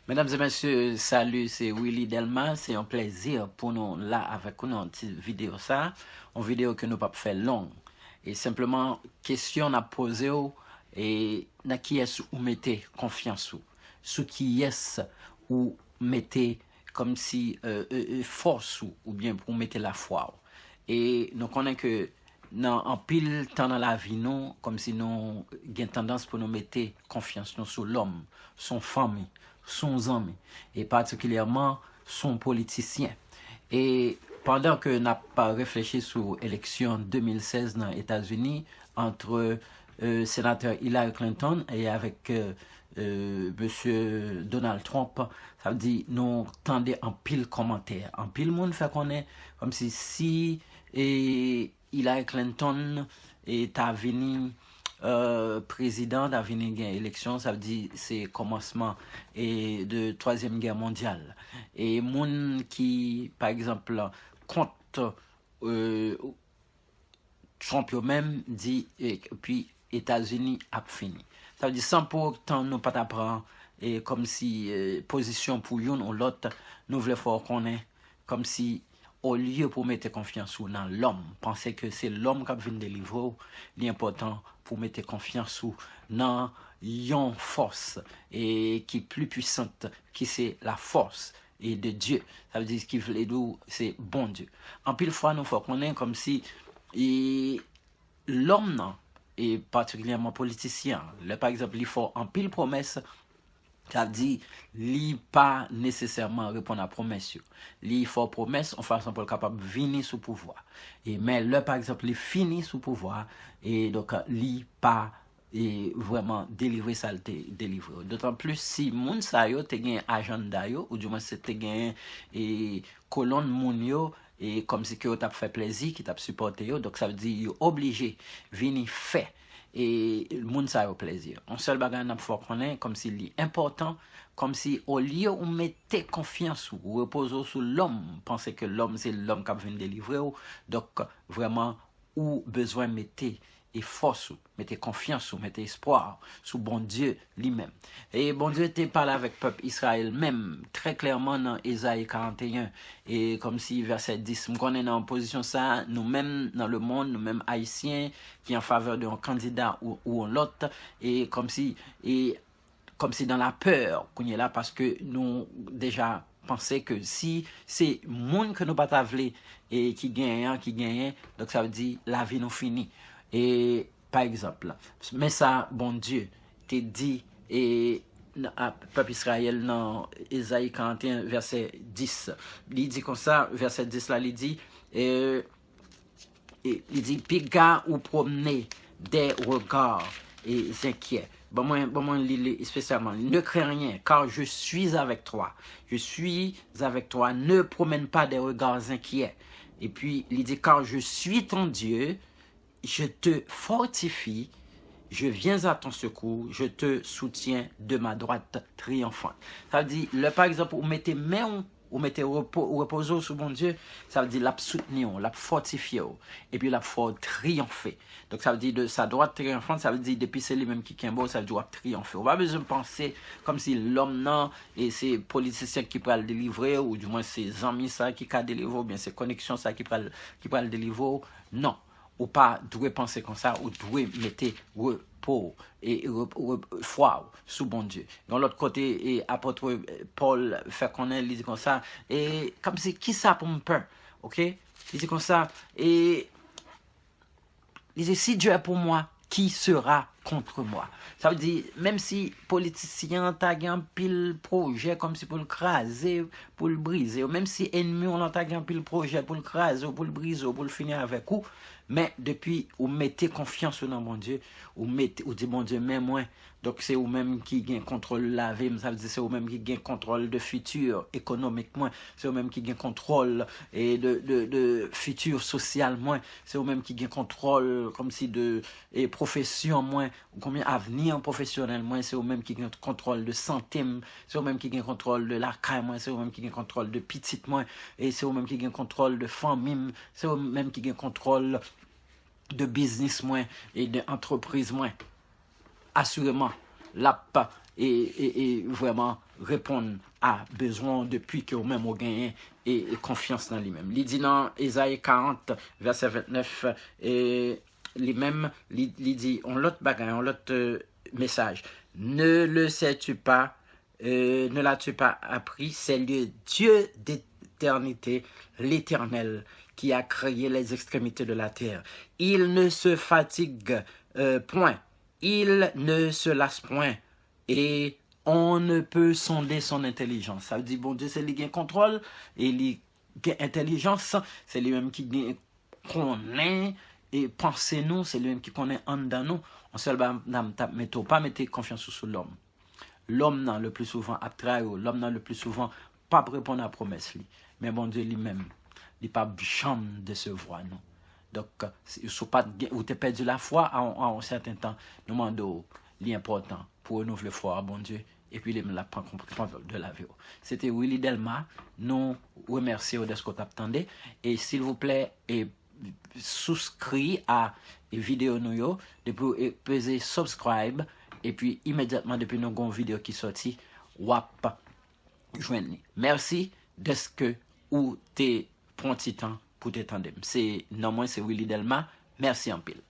Mesdames et messieurs, salut, c'est Willy Delma. C'est un plaisir pour nous là avec nous une petite vidéo ça, une vidéo que nous pas fait longue. Et simplement question à poser et na qui est ou mettez confiance sous qui est ou mettez comme si force ou bien pour mettre la foi. Et nous connaissons que en pile temps dans la vie nous comme si nous avons tendance pour nous mettre confiance nous sur l'homme, son famille, son ami et particulièrement son politicien. Et pendant que n'a pas réfléchi sur l'élection 2016 dans les États-Unis entre sénateur Hillary Clinton et avec monsieur Donald Trump, ça veut dire nous tendez en pile commentaire, en pile monde fait qu'on est comme si et Hillary Clinton est venu président d'avenir gain élection, ça veut dire c'est commencement et de troisième guerre mondiale. Et moun qui par exemple contre Trump même dit et puis États-Unis a fini. Ça veut dire sans pour autant nous pas t'apprendre et comme si position pour une ou l'autre nous voulons faire qu'on est comme si au lieu pour mettre confiance dans l'homme, penser que c'est l'homme qui vient délivrer, l'important pour mettre confiance dans une force et qui est plus puissante, qui c'est la force et de Dieu. Ça veut dire ce qu'il veut dire, c'est bon Dieu. En pile fois, nous faut qu'on est comme si l'homme, et particulièrement politicien, par exemple, il faut en pile promesse. Ça dit, li pas nécessairement répondre à promesse. Li faut promesse en façon pour capable venir sous pouvoir. Et mais là par exemple, il finit sous pouvoir et donc li pas et vraiment délivrer ça délivrer. D'autant plus si moun sa yo te gen agenda yo ou du moins c'est te gen et colonne moun yo et comme si que yo t'a fait plaisir, qui t'a supporté yo, donc ça veut dire yo obligé venir faire et le monde ça au plaisir. On seul bagage n'a pas connaître comme s'il est important, comme si au lieu où mettez confiance ou reposez sur l'homme, pensez que l'homme c'est l'homme qui vient délivrer, donc vraiment ou besoin mettez et force, mettez confiance, mettez espoir sous bon Dieu lui-même. Et bon Dieu était parlé avec le peuple Israël même, très clairement dans Ésaïe 41. Et comme si verset 10, nous connaissons en position ça, nous-mêmes dans le monde, nous-mêmes haïtiens, qui en faveur d'un candidat ou l'autre, et comme si dans la peur qu'on est là, parce que nous déjà penser que si c'est monde que nous pas t'avler et qui gagne, donc ça veut dire la vie nous finit. Et par exemple, mais ça, bon Dieu, t'es dit, et peuple Israël dans Ésaïe 41, verset 10, il dit comme ça, verset 10 là, il dit, piga ou promener des regards et inquiets. Bon, moi, spécialement, ne crains rien, car je suis avec toi. Je suis avec toi, ne promène pas des regards inquiets. Et puis, il dit, car je suis ton Dieu, je te fortifie, je viens à ton secours, je te soutiens de ma droite triomphante. Ça veut dire, par exemple, vous mettez main, vous mettez reposer sur bon Dieu, ça veut dire la soutenir, la fortifier, et puis la fort triompher. Donc ça veut dire de sa droite triomphante, ça veut dire depuis c'est lui-même qui est beau, ça veut dire triompher. On va besoin de penser comme si l'homme non et ses politiciens qui pourraient le délivrer, ou du moins ses amis ça qui pourraient le délivrer, ou bien ses connexions ça qui pourraient le délivrer. Non. Ou pas doit penser comme ça, ou doit mettre repos et foi sous bon Dieu. Dans l'autre côté, et apôtre Paul fait connaître, il dit comme ça, et comme si qui ça pour me peur, ok? Il dit comme ça, et il dit si Dieu est pour moi, qui sera contre moi? Ça veut dire, même si politicien t'a un pile projet comme si pour le craser, pour le briser, ou même si ennemi on t'a un pile projet pour le craser, pour le briser, pour le finir avec vous, mais depuis vous mettez confiance dans mon Dieu, vous dites mon Dieu mais moi, donc c'est vous même qui gagne contrôle la vie, ça veut dire c'est vous même qui gagne contrôle de futur économiquement, c'est vous même qui gagne contrôle et de futur social moins, c'est vous même qui gagne contrôle comme si de et profession moins, combien avenir professionnel moins, c'est vous même qui gagne contrôle de santé, c'est vous même qui gagne contrôle de la caille moins, c'est vous même qui gagne contrôle de petite moins, et c'est vous même qui gagne contrôle de famille, c'est vous même qui gagne contrôle de business moins et d'entreprise moins. Assurément, la et vraiment répondre à besoin depuis que vous-même vous gagnez et confiance dans lui-même. Il dit dans Ésaïe 40, verset 29, et lui-même, il dit, on l'autre bagaille, on l'autre message. Ne le sais-tu pas, ne l'as-tu pas appris, c'est le Dieu d'éternité, l'Éternel, qui a créé les extrémités de la terre. Il ne se fatigue point, il ne se lasse point, et on ne peut sonder son intelligence. Ça veut dire, bon Dieu, c'est lui qui a contrôle, et lui qui a intelligence, c'est lui-même qui connaît, et pensez-nous, c'est lui-même qui connaît en dedans nous. On se ne pas mettre confiance sur l'homme. L'homme, le plus souvent, a trahi, l'homme, le plus souvent, pas répondre à la promesse. Mais bon Dieu lui-même, il n'est pas chambre de se voir, non. Donc, si vous avez perdu la foi en un certain temps, nous demandons l'important pour renouveler la foi à bon Dieu et puis la prendre de la vie. C'était Willy Delma. Nous remercions de ce que vous attendez. Et s'il vous plaît, souscrit à la vidéo nous, depuis peser subscribe et puis immédiatement depuis nos grandes vidéos qui sortent, wap joindre. Merci de ce que ou t'es prends petit temps pour t'étendre. C'est non moins c'est Willy Delma. Merci en pile.